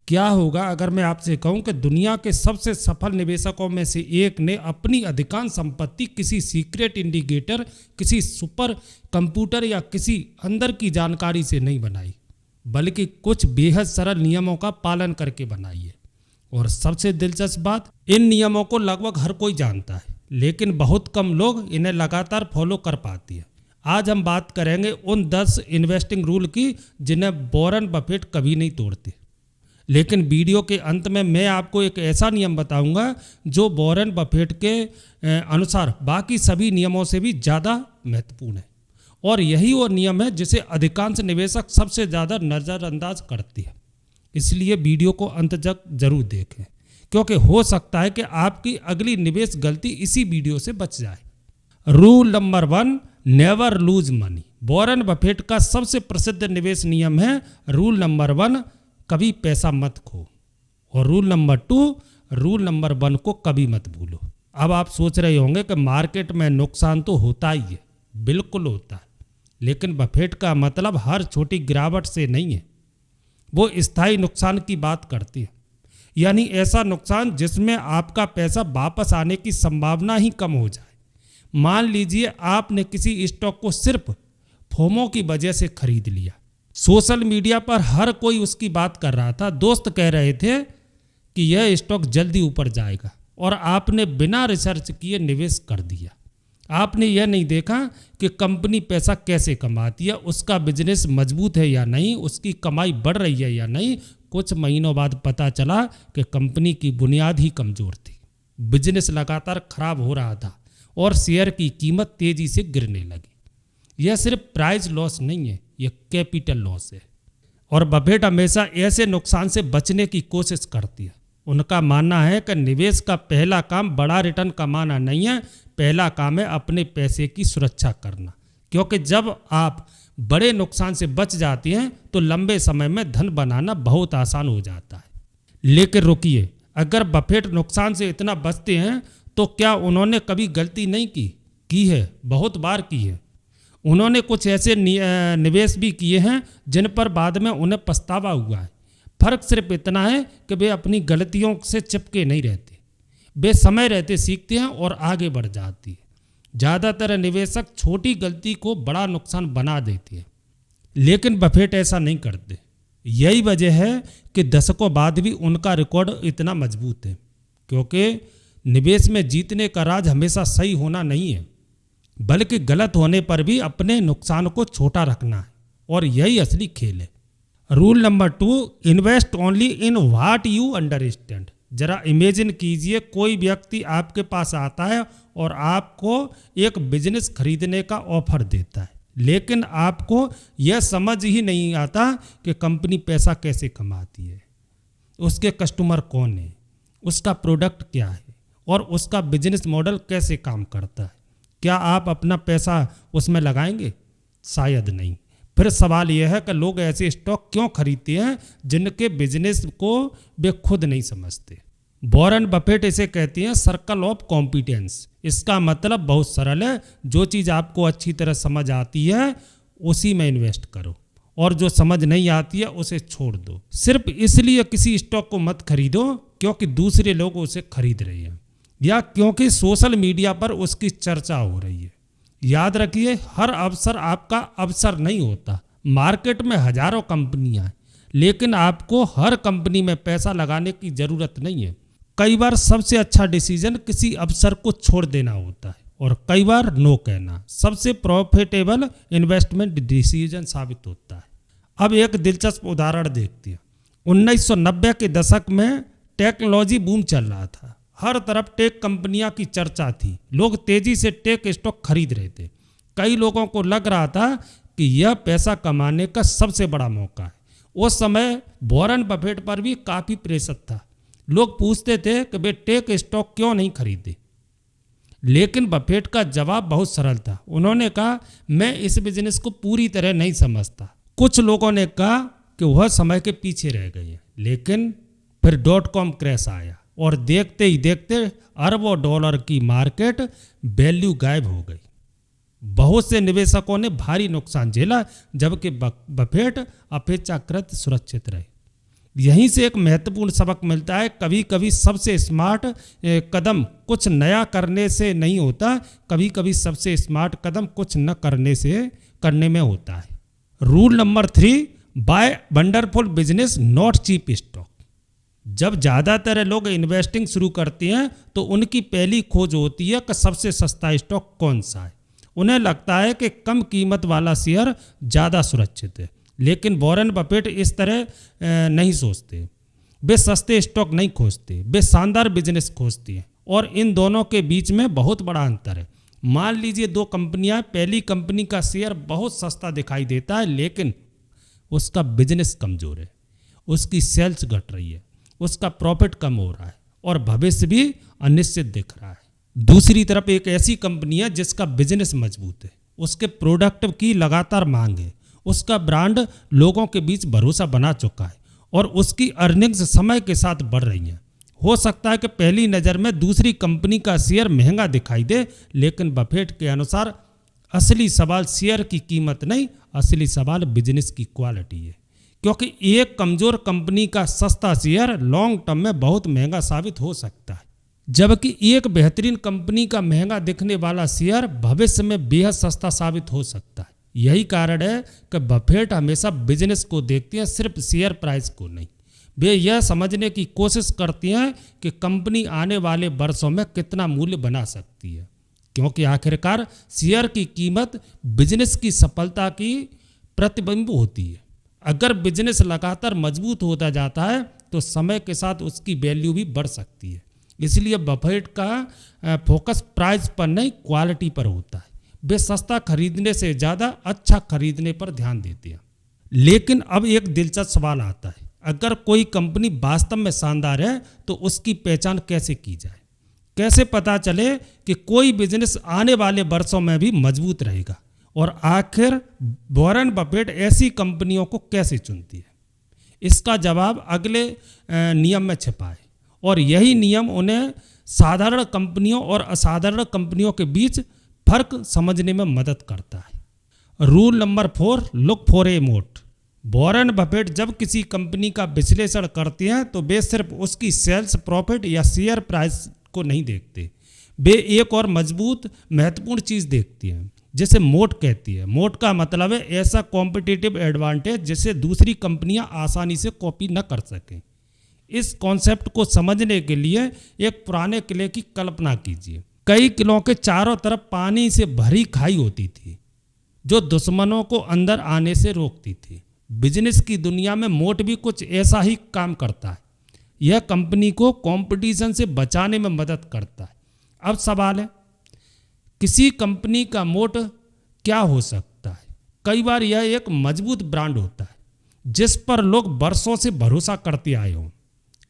क्या होगा अगर मैं आपसे कहूं कि दुनिया के सबसे सफल निवेशकों में से एक ने अपनी अधिकांश संपत्ति किसी सीक्रेट इंडिकेटर, किसी सुपर कंप्यूटर या किसी अंदर की जानकारी से नहीं बनाई, बल्कि कुछ बेहद सरल नियमों का पालन करके बनाई है। और सबसे दिलचस्प बात, इन नियमों को लगभग हर कोई जानता है, लेकिन बहुत कम लोग इन्हें लगातार फॉलो कर पाते हैं। आज हम बात करेंगे उन 10 इन्वेस्टिंग रूल की जिन्हें वॉरेन बफेट कभी नहीं तोड़ते। लेकिन वीडियो के अंत में मैं आपको एक ऐसा नियम बताऊंगा जो वॉरेन बफेट के अनुसार बाकी सभी नियमों से भी ज़्यादा महत्वपूर्ण है। और यही वो नियम है जिसे अधिकांश निवेशक सबसे ज़्यादा नज़रअंदाज करते हैं। इसलिए वीडियो को अंत तक जरूर देखें, क्योंकि हो सकता है कि आपकी अगली निवेश गलती इसी वीडियो से बच जाए। Rule number 1, never lose money. Warren Buffett का सबसे प्रसिद्ध निवेश नियम है रूल नंबर 1, कभी पैसा मत खो। और रूल नंबर 1 को कभी मत भूलो। अब आप सोच रहे होंगे कि मार्केट में नुकसान तो होता ही है, बिल्कुल होता है, लेकिन बफेट का मतलब हर छोटी गिरावट से नहीं है। वो स्थायी नुकसान की बात करती है, यानी ऐसा नुकसान जिसमें आपका पैसा वापस आने की संभावना ही कम हो जाए। मान लीजिए आपने किसी स्टॉक को सिर्फ फोमो की वजह से खरीद लिया। सोशल मीडिया पर हर कोई उसकी बात कर रहा था, दोस्त कह रहे थे कि यह स्टॉक जल्दी ऊपर जाएगा, और आपने बिना रिसर्च किए निवेश कर दिया। आपने यह नहीं देखा कि कंपनी पैसा कैसे कमाती है, उसका बिजनेस मजबूत है या नहीं, उसकी कमाई बढ़ रही है या नहीं। कुछ महीनों बाद पता चला कि कंपनी की बुनियाद ही कमज़ोर थी, बिजनेस लगातार खराब हो रहा था और शेयर की कीमत तेज़ी से गिरने लगी। यह सिर्फ प्राइस लॉस नहीं है, यह कैपिटल लॉस है। और बफेट हमेशा ऐसे नुकसान से बचने की कोशिश करती है। उनका मानना है कि निवेश का पहला काम बड़ा रिटर्न कमाना नहीं है, पहला काम है अपने पैसे की सुरक्षा करना। क्योंकि जब आप बड़े नुकसान से बच जाते हैं तो लंबे समय में धन बनाना बहुत आसान हो जाता है। लेकिन रुकिए, अगर बफेट नुकसान से इतना बचते हैं तो क्या उन्होंने कभी गलती नहीं की है? बहुत बार की है। उन्होंने कुछ ऐसे निवेश भी किए हैं जिन पर बाद में उन्हें पछतावा हुआ है। फर्क सिर्फ इतना है कि वे अपनी गलतियों से चिपके नहीं रहते, वे समय रहते सीखते हैं और आगे बढ़ जाती है। ज़्यादातर निवेशक छोटी गलती को बड़ा नुकसान बना देते हैं, लेकिन बफेट ऐसा नहीं करते। यही वजह है कि दशकों बाद भी उनका रिकॉर्ड इतना मजबूत है, क्योंकि निवेश में जीतने का राज हमेशा सही होना नहीं है, बल्कि गलत होने पर भी अपने नुकसान को छोटा रखना है, और यही असली खेल है। Rule number 2, invest only in what you understand. जरा इमेजिन कीजिए, कोई व्यक्ति आपके पास आता है और आपको एक बिजनेस खरीदने का ऑफर देता है, लेकिन आपको यह समझ ही नहीं आता कि कंपनी पैसा कैसे कमाती है, उसके कस्टमर कौन है, उसका प्रोडक्ट क्या है और उसका बिजनेस मॉडल कैसे काम करता है। क्या आप अपना पैसा उसमें लगाएंगे? शायद नहीं। फिर सवाल यह है कि लोग ऐसे स्टॉक क्यों खरीदते हैं जिनके बिजनेस को वे खुद नहीं समझते। वॉरेन बफेट इसे कहती हैं सर्कल ऑफ कॉम्पिटेंस। इसका मतलब बहुत सरल है, जो चीज़ आपको अच्छी तरह समझ आती है उसी में इन्वेस्ट करो, और जो समझ नहीं आती है उसे छोड़ दो। सिर्फ इसलिए किसी स्टॉक को मत खरीदो क्योंकि दूसरे लोग उसे खरीद रहे हैं या क्योंकि सोशल मीडिया पर उसकी चर्चा हो रही है। याद रखिए, हर अवसर आपका अवसर नहीं होता। मार्केट में हजारों कंपनियां हैं, लेकिन आपको हर कंपनी में पैसा लगाने की ज़रूरत नहीं है। कई बार सबसे अच्छा डिसीजन किसी अवसर को छोड़ देना होता है, और कई बार नो कहना सबसे प्रॉफिटेबल इन्वेस्टमेंट डिसीजन साबित होता है। अब एक दिलचस्प उदाहरण देखते हैं। 1990 के दशक में टेक्नोलॉजी बूम चल रहा था। हर तरफ टेक कंपनियां की चर्चा थी, लोग तेजी से टेक स्टॉक खरीद रहे थे। कई लोगों को लग रहा था कि यह पैसा कमाने का सबसे बड़ा मौका है। उस समय वॉरेन बफेट पर भी काफ़ी प्रेशर था। लोग पूछते थे कि वे टेक स्टॉक क्यों नहीं खरीदे, लेकिन बफेट का जवाब बहुत सरल था। उन्होंने कहा, मैं इस बिजनेस को पूरी तरह नहीं समझता। कुछ लोगों ने कहा कि वह समय के पीछे रह गए हैं, लेकिन फिर .com क्रैश आया और देखते ही देखते अरबों डॉलर की मार्केट वैल्यू गायब हो गई। बहुत से निवेशकों ने भारी नुकसान झेला, जबकि बफेट अपेक्षाकृत सुरक्षित रहे। यहीं से एक महत्वपूर्ण सबक मिलता है, कभी कभी सबसे स्मार्ट कदम कुछ नया करने से नहीं होता, कभी कभी सबसे स्मार्ट कदम कुछ न करने में होता है। Rule number 3, buy wonderful business not cheap stock. जब ज़्यादातर लोग इन्वेस्टिंग शुरू करते हैं तो उनकी पहली खोज होती है कि सबसे सस्ता स्टॉक कौन सा है। उन्हें लगता है कि कम कीमत वाला शेयर ज़्यादा सुरक्षित है, लेकिन वॉरेन बफेट इस तरह नहीं सोचते। वे सस्ते स्टॉक नहीं खोजते, वे शानदार बिजनेस खोजते हैं, और इन दोनों के बीच में बहुत बड़ा अंतर है। मान लीजिए 2 कंपनियां, पहली कंपनी का शेयर बहुत सस्ता दिखाई देता है, लेकिन उसका बिजनेस कमज़ोर है, उसकी सेल्स घट रही है, उसका प्रॉफिट कम हो रहा है और भविष्य भी अनिश्चित दिख रहा है। दूसरी तरफ एक ऐसी कंपनी है जिसका बिजनेस मजबूत है, उसके प्रोडक्ट की लगातार मांग है, उसका ब्रांड लोगों के बीच भरोसा बना चुका है और उसकी अर्निंग्स समय के साथ बढ़ रही हैं। हो सकता है कि पहली नज़र में दूसरी कंपनी का शेयर महंगा दिखाई दे, लेकिन बफेट के अनुसार असली सवाल शेयर की कीमत नहीं, असली सवाल बिजनेस की क्वालिटी है। क्योंकि एक कमज़ोर कंपनी का सस्ता शेयर लॉन्ग टर्म में बहुत महंगा साबित हो सकता है, जबकि एक बेहतरीन कंपनी का महंगा दिखने वाला शेयर भविष्य में बेहद सस्ता साबित हो सकता है। यही कारण है कि बफेट हमेशा बिजनेस को देखते हैं, सिर्फ शेयर प्राइस को नहीं। वे यह समझने की कोशिश करती हैं कि कंपनी आने वाले वर्षों में कितना मूल्य बना सकती है, क्योंकि आखिरकार शेयर की कीमत बिजनेस की सफलता की प्रतिबिंब होती है। अगर बिजनेस लगातार मजबूत होता जाता है तो समय के साथ उसकी वैल्यू भी बढ़ सकती है। इसलिए बफेट का फोकस प्राइस पर नहीं, क्वालिटी पर होता है। वे सस्ता खरीदने से ज़्यादा अच्छा खरीदने पर ध्यान देते हैं। लेकिन अब एक दिलचस्प सवाल आता है, अगर कोई कंपनी वास्तव में शानदार है तो उसकी पहचान कैसे की जाए? कैसे पता चले कि कोई बिजनेस आने वाले वर्षों में भी मजबूत रहेगा? और आखिर वॉरेन बफेट ऐसी कंपनियों को कैसे चुनती है? इसका जवाब अगले नियम में छिपा है, और यही नियम उन्हें साधारण कंपनियों और असाधारण कंपनियों के बीच फर्क समझने में मदद करता है। Rule number 4, look for a moat. Warren Buffett जब किसी कंपनी का विश्लेषण करते हैं तो वे सिर्फ उसकी सेल्स, प्रॉफिट या शेयर प्राइस को नहीं देखते, वे एक और मजबूत महत्वपूर्ण चीज़ देखती हैं जिसे मोट कहती है। मोट का मतलब है ऐसा कॉम्पिटिटिव एडवांटेज जिसे दूसरी कंपनियां आसानी से कॉपी न कर सकें। इस कॉन्सेप्ट को समझने के लिए एक पुराने किले की कल्पना कीजिए। कई किलों के चारों तरफ पानी से भरी खाई होती थी जो दुश्मनों को अंदर आने से रोकती थी। बिजनेस की दुनिया में मोट भी कुछ ऐसा ही काम करता है। यह कंपनी को कंपटीशन से बचाने में मदद करता है। अब सवाल है, किसी कंपनी का मोट क्या हो सकता है? कई बार यह एक मजबूत ब्रांड होता है जिस पर लोग वर्षों से भरोसा करते आए हों।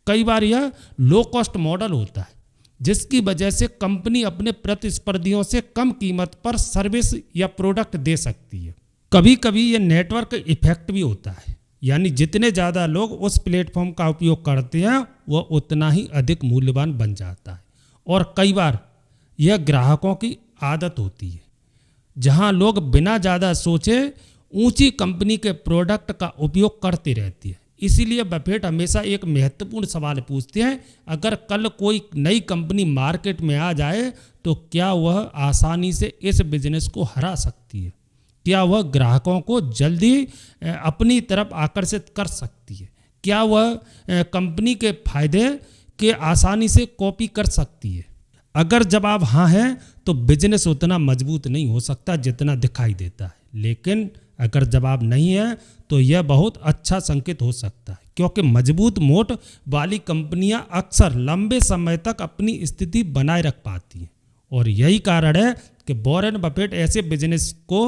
कई बार यह लो कॉस्ट मॉडल होता है जिसकी वजह से कंपनी अपने प्रतिस्पर्धियों से कम कीमत पर सर्विस या प्रोडक्ट दे सकती है। कभी कभी यह नेटवर्क इफेक्ट भी होता है, यानी जितने ज़्यादा लोग उस प्लेटफॉर्म का उपयोग करते हैं वह उतना ही अधिक मूल्यवान बन जाता है। और कई बार यह ग्राहकों की आदत होती है, जहां लोग बिना ज़्यादा सोचे ऊंची कंपनी के प्रोडक्ट का उपयोग करते रहती है। इसीलिए बफेट हमेशा एक महत्वपूर्ण सवाल पूछते हैं, अगर कल कोई नई कंपनी मार्केट में आ जाए तो क्या वह आसानी से इस बिजनेस को हरा सकती है? क्या वह ग्राहकों को जल्दी अपनी तरफ आकर्षित कर सकती है? क्या वह कंपनी के फायदे के आसानी से कॉपी कर सकती है? अगर जवाब हाँ है तो बिजनेस उतना मजबूत नहीं हो सकता जितना दिखाई देता है। लेकिन अगर जवाब नहीं है तो यह बहुत अच्छा संकेत हो सकता है, क्योंकि मजबूत मोट वाली कंपनियां अक्सर लंबे समय तक अपनी स्थिति बनाए रख पाती हैं। और यही कारण है कि वॉरेन बफेट ऐसे बिजनेस को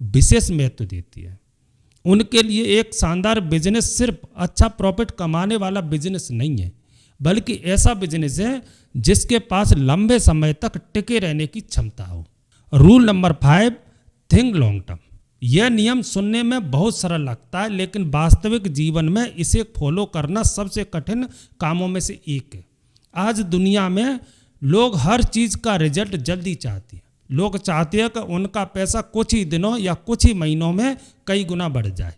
विशेष महत्व देती है। उनके लिए एक शानदार बिजनेस सिर्फ अच्छा प्रॉफिट कमाने वाला बिजनेस नहीं है, बल्कि ऐसा बिजनेस है जिसके पास लंबे समय तक टिके रहने की क्षमता हो। Rule number 5, think long term. यह नियम सुनने में बहुत सरल लगता है, लेकिन वास्तविक जीवन में इसे फॉलो करना सबसे कठिन कामों में से एक है। आज दुनिया में लोग हर चीज़ का रिजल्ट जल्दी चाहते हैं। लोग चाहते हैं कि उनका पैसा कुछ ही दिनों या कुछ ही महीनों में कई गुना बढ़ जाए,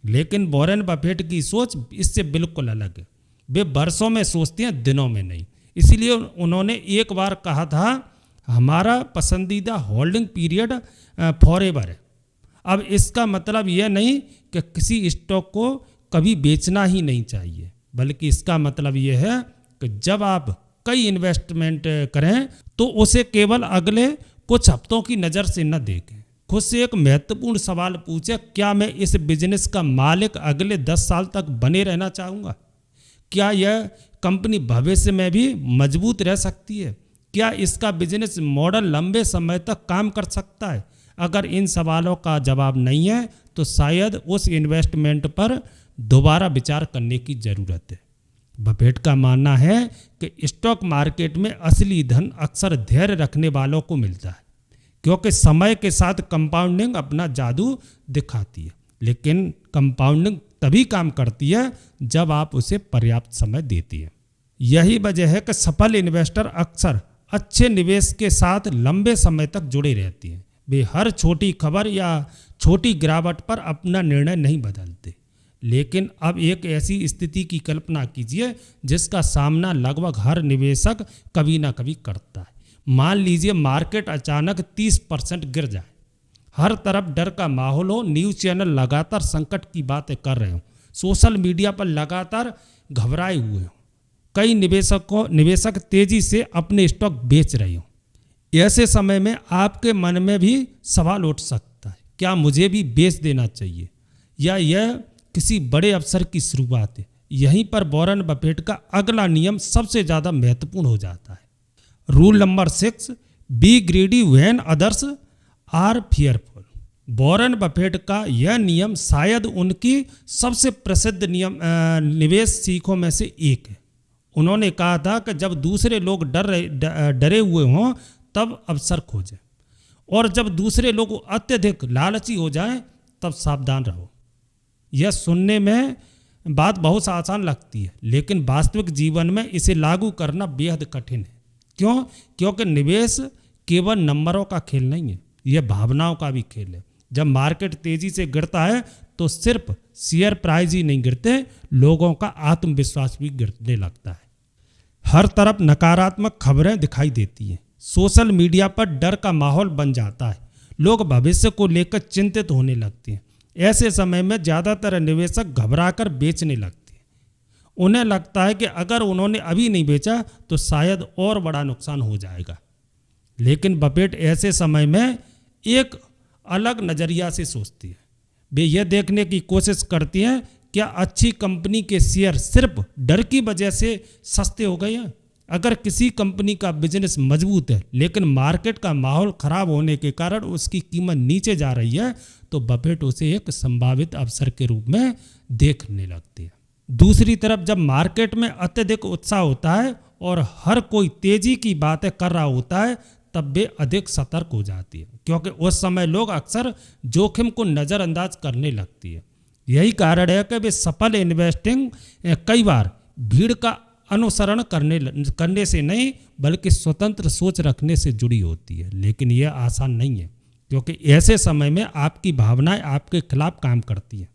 लेकिन वॉरेन बफेट की सोच इससे बिल्कुल अलग है। वे वर्षों में सोचते हैं, दिनों में नहीं। इसीलिए उन्होंने एक बार कहा था, हमारा पसंदीदा होल्डिंग पीरियड फॉरएवर है। अब इसका मतलब यह नहीं कि किसी स्टॉक को कभी बेचना ही नहीं चाहिए, बल्कि इसका मतलब यह है कि जब आप कई इन्वेस्टमेंट करें तो उसे केवल अगले कुछ हफ्तों की नज़र से न देखें। खुद से एक महत्वपूर्ण सवाल पूछे, क्या मैं इस बिजनेस का मालिक अगले 10 साल तक बने रहना चाहूँगा? क्या यह कंपनी भविष्य में भी मजबूत रह सकती है? क्या इसका बिजनेस मॉडल लंबे समय तक काम कर सकता है? अगर इन सवालों का जवाब नहीं है तो शायद उस इन्वेस्टमेंट पर दोबारा विचार करने की ज़रूरत है। बफेट का मानना है कि स्टॉक मार्केट में असली धन अक्सर धैर्य रखने वालों को मिलता है, क्योंकि समय के साथ कंपाउंडिंग अपना जादू दिखाती है। लेकिन कंपाउंडिंग तभी काम करती है जब आप उसे पर्याप्त समय देती है। यही वजह है कि सफल इन्वेस्टर अक्सर अच्छे निवेश के साथ लंबे समय तक जुड़े रहते हैं। वे हर छोटी खबर या छोटी गिरावट पर अपना निर्णय नहीं बदलते। लेकिन अब एक ऐसी स्थिति की कल्पना कीजिए जिसका सामना लगभग हर निवेशक कभी ना कभी करता है। मान लीजिए मार्केट अचानक 30% गिर जाए, हर तरफ डर का माहौल हो, न्यूज़ चैनल लगातार संकट की बातें कर रहे हों, सोशल मीडिया पर लगातार घबराए हुए हों, कई निवेशक तेजी से अपने स्टॉक बेच रहे हों। ऐसे समय में आपके मन में भी सवाल उठ सकता है, क्या मुझे भी बेच देना चाहिए, या यह किसी बड़े अवसर की शुरुआत है? यहीं पर वॉरेन बफेट का अगला नियम सबसे ज़्यादा महत्वपूर्ण हो जाता है। Rule number 6, be greedy when others are fearful. Warren Buffett का यह नियम शायद उनकी सबसे प्रसिद्ध निवेश सीखों में से एक है। उन्होंने कहा था कि जब दूसरे लोग डरे हुए हों तब अवसर खोजें, और जब दूसरे लोग अत्यधिक लालची हो जाएं तब सावधान रहो। यह सुनने में बात बहुत आसान लगती है, लेकिन वास्तविक जीवन में इसे लागू करना बेहद कठिन है। क्यों? क्योंकि निवेश केवल नंबरों का खेल नहीं है, यह भावनाओं का भी खेल है। जब मार्केट तेजी से गिरता है तो सिर्फ शेयर प्राइस ही नहीं गिरते, लोगों का आत्मविश्वास भी गिरने लगता है। हर तरफ नकारात्मक खबरें दिखाई देती हैं, सोशल मीडिया पर डर का माहौल बन जाता है, लोग भविष्य को लेकर चिंतित होने लगते हैं। ऐसे समय में ज़्यादातर निवेशक घबराकर बेचने लगते हैं। उन्हें लगता है कि अगर उन्होंने अभी नहीं बेचा तो शायद और बड़ा नुकसान हो जाएगा। लेकिन बफेट ऐसे समय में एक अलग नज़रिया से सोचती है। वे यह देखने की कोशिश करती हैं, क्या अच्छी कंपनी के शेयर सिर्फ डर की वजह से सस्ते हो गए हैं? अगर किसी कंपनी का बिजनेस मजबूत है लेकिन मार्केट का माहौल खराब होने के कारण उसकी कीमत नीचे जा रही है, तो बफेट उसे एक संभावित अवसर के रूप में देखने लगते हैं। दूसरी तरफ जब मार्केट में अत्यधिक उत्साह होता है और हर कोई तेजी की बातें कर रहा होता है, तब वे अधिक सतर्क हो जाती है, क्योंकि उस समय लोग अक्सर जोखिम को नज़रअंदाज करने लगती है। यही कारण है कि वे सफल इन्वेस्टिंग कई बार भीड़ का अनुसरण करने से नहीं बल्कि स्वतंत्र सोच रखने से जुड़ी होती है। लेकिन यह आसान नहीं है, क्योंकि ऐसे समय में आपकी भावनाएं आपके खिलाफ काम करती हैं।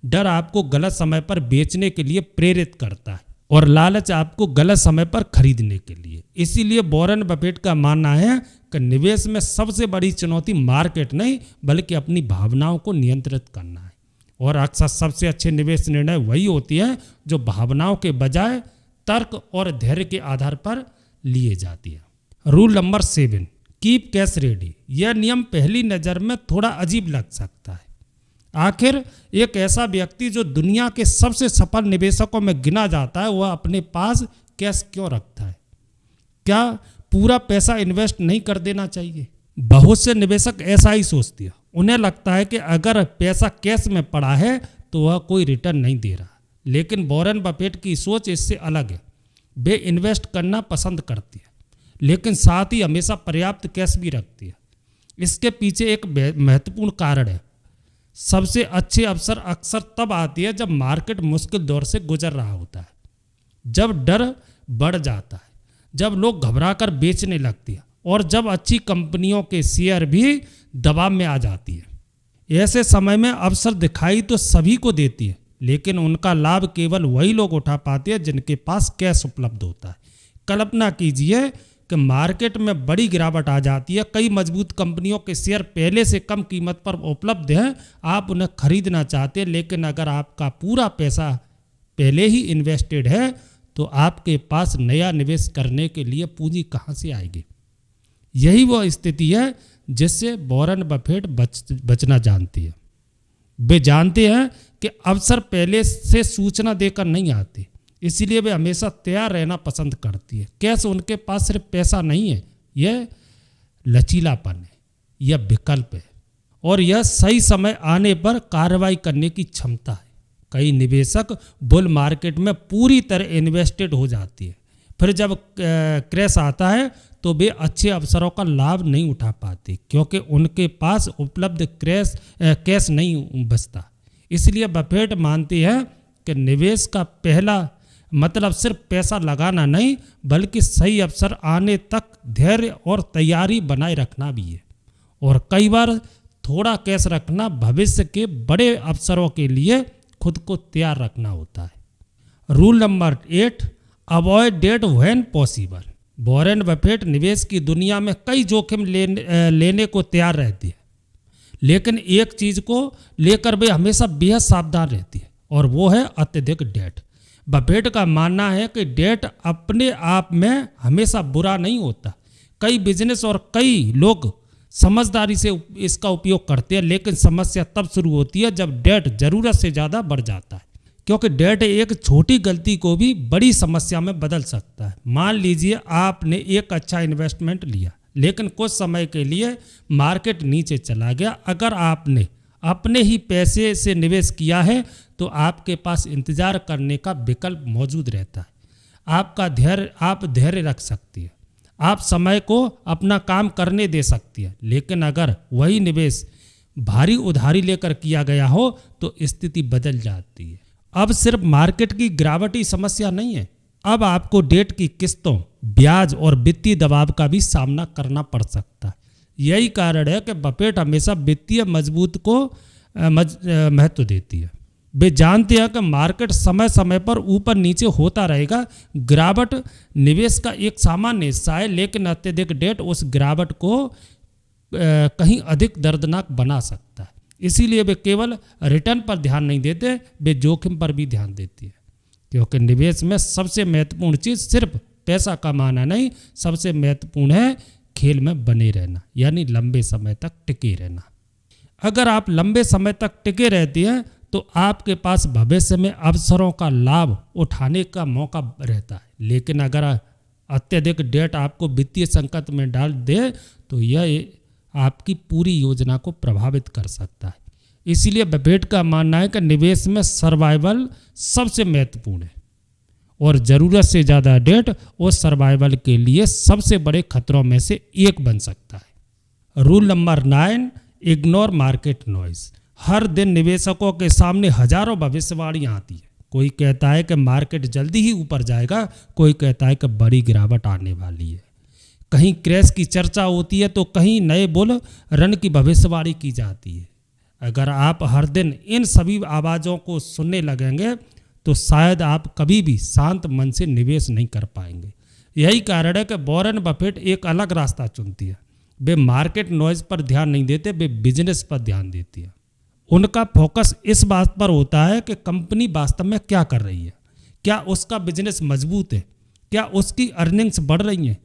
डर आपको गलत समय पर बेचने के लिए प्रेरित करता है और लालच आपको गलत समय पर खरीदने के लिए। इसीलिए वॉरेन बफेट का मानना है कि निवेश में सबसे बड़ी चुनौती मार्केट नहीं बल्कि अपनी भावनाओं को नियंत्रित करना है। और अक्सर सबसे अच्छे निवेश निर्णय वही होती है जो भावनाओं के बजाय तर्क और धैर्य के आधार पर लिए जाती है। Rule number 7, keep cash ready. यह नियम पहली नज़र में थोड़ा अजीब लग सकता है। आखिर एक ऐसा व्यक्ति जो दुनिया के सबसे सफल निवेशकों में गिना जाता है, वह अपने पास कैश क्यों रखता है? क्या पूरा पैसा इन्वेस्ट नहीं कर देना चाहिए? बहुत से निवेशक ऐसा ही सोचते हैं। उन्हें लगता है कि अगर पैसा कैश में पड़ा है तो वह कोई रिटर्न नहीं दे रहा। लेकिन वॉरेन बफेट की सोच इससे अलग है। वे इन्वेस्ट करना पसंद करती है, लेकिन साथ ही हमेशा पर्याप्त कैश भी रखती है। इसके पीछे एक महत्वपूर्ण कारण है। सबसे अच्छे अवसर अक्सर तब आती है जब मार्केट मुश्किल दौर से गुजर रहा होता है, जब डर बढ़ जाता है, जब लोग घबराकर बेचने लगते हैं और जब अच्छी कंपनियों के शेयर भी दबाव में आ जाती है। ऐसे समय में अवसर दिखाई तो सभी को देती है, लेकिन उनका लाभ केवल वही लोग उठा पाते हैं जिनके पास कैश उपलब्ध होता है। कल्पना कीजिए कि मार्केट में बड़ी गिरावट आ जाती है, कई मजबूत कंपनियों के शेयर पहले से कम कीमत पर उपलब्ध हैं, आप उन्हें खरीदना चाहते हैं, लेकिन अगर आपका पूरा पैसा पहले ही इन्वेस्टेड है तो आपके पास नया निवेश करने के लिए पूंजी कहाँ से आएगी। यही वो स्थिति है जिससे वॉरेन बफेट बचना जानती है। वे जानते हैं कि अवसर पहले से सूचना देकर नहीं आते, इसलिए वे हमेशा तैयार रहना पसंद करती है। कैश उनके पास सिर्फ पैसा नहीं है, यह लचीलापन है, यह विकल्प है और यह सही समय आने पर कार्रवाई करने की क्षमता है। कई निवेशक बुल मार्केट में पूरी तरह इन्वेस्टेड हो जाती है, फिर जब क्रैश आता है तो वे अच्छे अवसरों का लाभ नहीं उठा पाते क्योंकि उनके पास उपलब्ध कैश नहीं बचता। इसलिए बफेट मानते हैं कि निवेश का पहला मतलब सिर्फ पैसा लगाना नहीं, बल्कि सही अवसर आने तक धैर्य और तैयारी बनाए रखना भी है। और कई बार थोड़ा कैश रखना भविष्य के बड़े अवसरों के लिए खुद को तैयार रखना होता है। Rule number 8, avoid debt when possible. Warren Buffett निवेश की दुनिया में कई जोखिम लेने को तैयार रहती है, लेकिन एक चीज को लेकर वे हमेशा बेहद सावधान रहती है और वो है अत्यधिक डेट। बफेट का मानना है कि डेट अपने आप में हमेशा बुरा नहीं होता। कई बिजनेस और कई लोग समझदारी से इसका उपयोग करते हैं, लेकिन समस्या तब शुरू होती है जब डेट जरूरत से ज़्यादा बढ़ जाता है, क्योंकि डेट एक छोटी गलती को भी बड़ी समस्या में बदल सकता है। मान लीजिए आपने एक अच्छा इन्वेस्टमेंट लिया, लेकिन कुछ समय के लिए मार्केट नीचे चला गया। अगर आपने अपने ही पैसे से निवेश किया है तो आपके पास इंतजार करने का विकल्प मौजूद रहता है। आप धैर्य रख सकती है, आप समय को अपना काम करने दे सकती है, लेकिन अगर वही निवेश भारी उधारी लेकर किया गया हो तो स्थिति बदल जाती है। अब सिर्फ मार्केट की गिरावट ही समस्या नहीं है, अब आपको डेट की किस्तों, ब्याज और वित्तीय दबाव का भी सामना करना पड़ सकता है। यही कारण है कि बफेट हमेशा वित्तीय मजबूत को महत्व देती है। वे जानते हैं कि मार्केट समय समय पर ऊपर नीचे होता रहेगा। गिरावट निवेश का एक सामान्य हिस्सा है, लेकिन अत्यधिक डेट उस गिरावट को कहीं अधिक दर्दनाक बना सकता है। इसीलिए वे केवल रिटर्न पर ध्यान नहीं देते, वे जोखिम पर भी ध्यान देती है, क्योंकि निवेश में सबसे महत्वपूर्ण चीज़ सिर्फ पैसा कमाना नहीं, सबसे महत्वपूर्ण है खेल में बने रहना, यानी लंबे समय तक टिके रहना। अगर आप लंबे समय तक टिके रहते हैं तो आपके पास भविष्य में अवसरों का लाभ उठाने का मौका रहता है, लेकिन अगर अत्यधिक डेट आपको वित्तीय संकट में डाल दे तो यह आपकी पूरी योजना को प्रभावित कर सकता है। इसीलिए बफेट का मानना है कि निवेश में सर्वाइवल सबसे महत्वपूर्ण है और ज़रूरत से ज़्यादा डेट उस सर्वाइवल के लिए सबसे बड़े खतरों में से एक बन सकता है। Rule number 9, ignore market noise. हर दिन निवेशकों के सामने हजारों भविष्यवाणियाँ आती है। कोई कहता है कि मार्केट जल्दी ही ऊपर जाएगा, कोई कहता है कि बड़ी गिरावट आने वाली है। कहीं क्रैश की चर्चा होती है तो कहीं नए बुल रन की भविष्यवाणी की जाती है। अगर आप हर दिन इन सभी आवाज़ों को सुनने लगेंगे तो शायद आप कभी भी शांत मन से निवेश नहीं कर पाएंगे। यही कारण है कि वॉरेन बफेट एक अलग रास्ता चुनती है। वे मार्केट नॉइज पर ध्यान नहीं देते, वे बिजनेस पर ध्यान देती है। उनका फोकस इस बात पर होता है कि कंपनी वास्तव में क्या कर रही है, क्या उसका बिजनेस मजबूत है, क्या उसकी अर्निंग्स बढ़ रही हैं,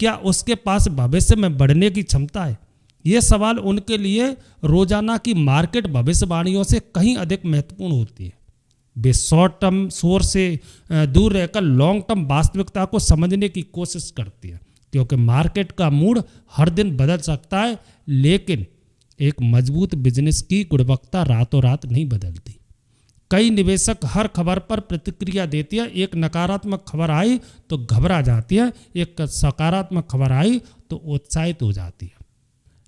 क्या उसके पास भविष्य में बढ़ने की क्षमता है। ये सवाल उनके लिए रोजाना की मार्केट भविष्यवाणियों से कहीं अधिक महत्वपूर्ण होती है। वे शॉर्ट टर्म सोर्स से दूर रहकर लॉन्ग टर्म वास्तविकता को समझने की कोशिश करती है, क्योंकि मार्केट का मूड हर दिन बदल सकता है, लेकिन एक मजबूत बिजनेस की गुणवत्ता रातों रात नहीं बदलती। कई निवेशक हर खबर पर प्रतिक्रिया देती है। एक नकारात्मक खबर आई तो घबरा जाती है, एक सकारात्मक खबर आई तो उत्साहित हो जाती है।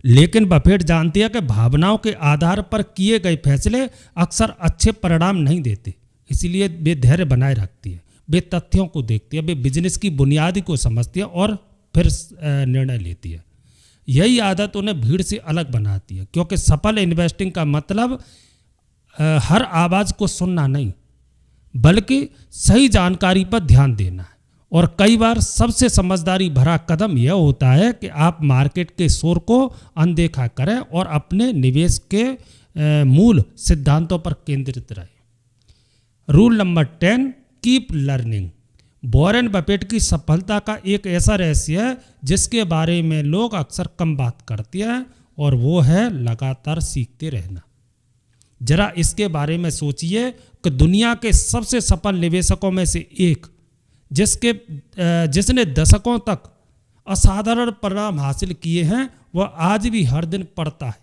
लेकिन बफेट जानती है कि भावनाओं के आधार पर किए गए फैसले अक्सर अच्छे परिणाम नहीं देते, इसलिए वे धैर्य बनाए रखती है। वे तथ्यों को देखती है, वे बिजनेस की बुनियादी को समझती है और फिर निर्णय लेती है। यही आदत उन्हें भीड़ से अलग बनाती है, क्योंकि सफल इन्वेस्टिंग का मतलब हर आवाज़ को सुनना नहीं, बल्कि सही जानकारी पर ध्यान देना है। और कई बार सबसे समझदारी भरा कदम यह होता है कि आप मार्केट के शोर को अनदेखा करें और अपने निवेश के मूल सिद्धांतों पर केंद्रित रहें। Rule number 10, keep learning. Warren Buffett की सफलता का एक ऐसा रहस्य है जिसके बारे में लोग अक्सर कम बात करते हैं, और वो है लगातार सीखते रहना। जरा इसके बारे में सोचिए कि दुनिया के सबसे सफल निवेशकों में से एक, जिसने दशकों तक असाधारण परिणाम हासिल किए हैं, वह आज भी हर दिन पढ़ता है,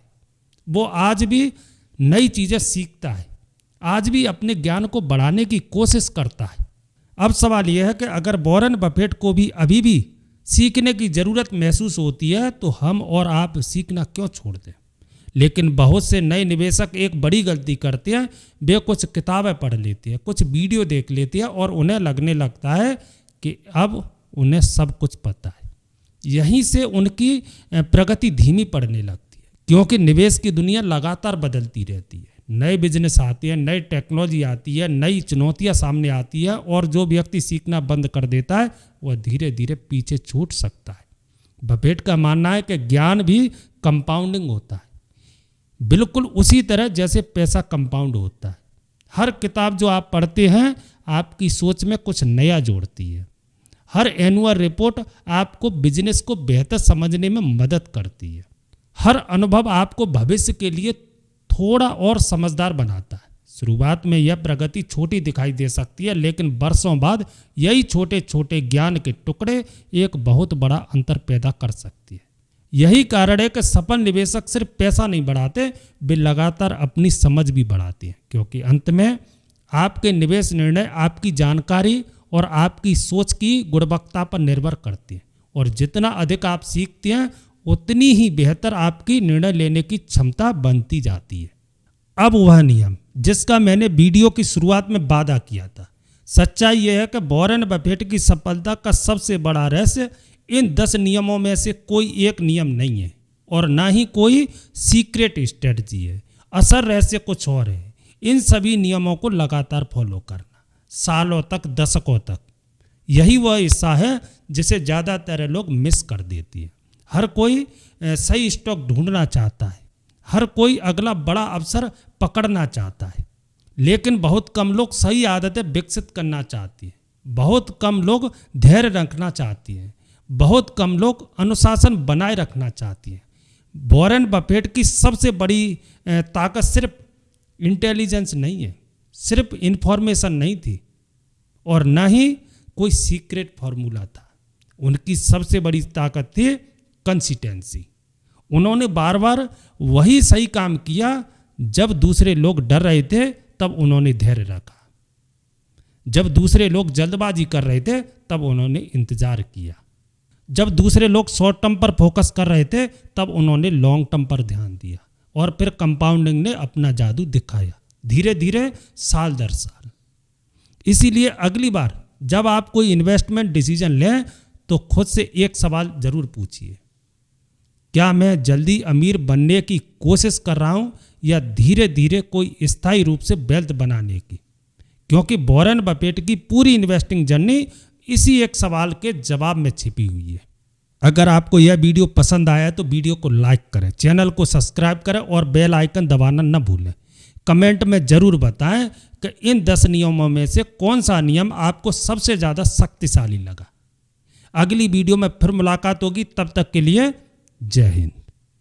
वो आज भी नई चीज़ें सीखता है, आज भी अपने ज्ञान को बढ़ाने की कोशिश करता है। अब सवाल यह है कि अगर वॉरेन बफेट को भी अभी भी सीखने की ज़रूरत महसूस होती है तो हम और आप सीखना क्यों छोड़ दें। लेकिन बहुत से नए निवेशक एक बड़ी गलती करते हैं, वे कुछ किताबें पढ़ लेते हैं, कुछ वीडियो देख लेते हैं और उन्हें लगने लगता है कि अब उन्हें सब कुछ पता है। यहीं से उनकी प्रगति धीमी पड़ने लगती है, क्योंकि निवेश की दुनिया लगातार बदलती रहती है। नए बिजनेस आते हैं, नई टेक्नोलॉजी आती है, नई चुनौतियां सामने आती है, और जो व्यक्ति सीखना बंद कर देता है वह धीरे धीरे पीछे छूट सकता है। बफेट का मानना है कि ज्ञान भी कंपाउंडिंग होता है, बिल्कुल उसी तरह जैसे पैसा कंपाउंड होता है। हर किताब जो आप पढ़ते हैं आपकी सोच में कुछ नया जोड़ती है। हर एनुअल रिपोर्ट आपको बिजनेस को बेहतर समझने में मदद करती है। हर अनुभव आपको भविष्य के लिए थोड़ा और समझदार बनाता है। शुरुआत में यह प्रगति छोटी दिखाई दे सकती है, लेकिन वर्षों बाद यही छोटे छोटे ज्ञान के टुकड़े एक बहुत बड़ा अंतर पैदा कर सकती है। यही कारण है कि सफल निवेशक सिर्फ पैसा नहीं बढ़ाते, वे लगातार अपनी समझ भी बढ़ाते हैं, क्योंकि अंत में आपके निवेश निर्णय आपकी जानकारी और आपकी सोच की गुणवत्ता पर निर्भर करते हैं। और जितना अधिक आप सीखते हैं उतनी ही बेहतर आपकी निर्णय लेने की क्षमता बनती जाती है। अब वह नियम जिसका मैंने वीडियो की शुरुआत में वादा किया था। सच्चाई यह है कि वॉरेन बफेट की सफलता का सबसे बड़ा रहस्य इन 10 नियमों में से कोई एक नियम नहीं है, और ना ही कोई सीक्रेट स्ट्रेटजी है। असल रहस्य कुछ और है। इन सभी नियमों को लगातार फॉलो करना, सालों तक, दशकों तक। यही वह हिस्सा है जिसे ज़्यादातर लोग मिस कर देती है। हर कोई सही स्टॉक ढूंढना चाहता है, हर कोई अगला बड़ा अवसर पकड़ना चाहता है, लेकिन बहुत कम लोग सही आदतें विकसित करना चाहती हैं। बहुत कम लोग धैर्य रखना चाहती हैं, बहुत कम लोग अनुशासन बनाए रखना चाहती हैं। वॉरेन बफेट की सबसे बड़ी ताकत सिर्फ इंटेलिजेंस नहीं है, सिर्फ इन्फॉर्मेशन नहीं थी, और ना ही कोई सीक्रेट फार्मूला था। उनकी सबसे बड़ी ताकत थी कंसिस्टेंसी। उन्होंने बार बार वही सही काम किया। जब दूसरे लोग डर रहे थे तब उन्होंने धैर्य रखा, जब दूसरे लोग जल्दबाजी कर रहे थे तब उन्होंने इंतजार किया, जब दूसरे लोग शॉर्ट टर्म पर फोकस कर रहे थे तब उन्होंने लॉन्ग टर्म पर ध्यान दिया, और फिर कंपाउंडिंग ने अपना जादू दिखाया, धीरे धीरे, साल दर साल। इसीलिए अगली बार जब आप कोई इन्वेस्टमेंट डिसीजन लें तो खुद से एक सवाल जरूर पूछिए, क्या मैं जल्दी अमीर बनने की कोशिश कर रहा हूं या धीरे धीरे कोई स्थायी रूप से वेल्थ बनाने की? क्योंकि वॉरेन बफेट की पूरी इन्वेस्टिंग जर्नी इसी एक सवाल के जवाब में छिपी हुई है। अगर आपको यह वीडियो पसंद आया तो वीडियो को लाइक करें, चैनल को सब्सक्राइब करें और बेल आइकन दबाना न भूलें। कमेंट में जरूर बताएं कि इन 10 नियमों में से कौन सा नियम आपको सबसे ज़्यादा शक्तिशाली लगा। अगली वीडियो में फिर मुलाकात होगी, तब तक के लिए जय हिंद।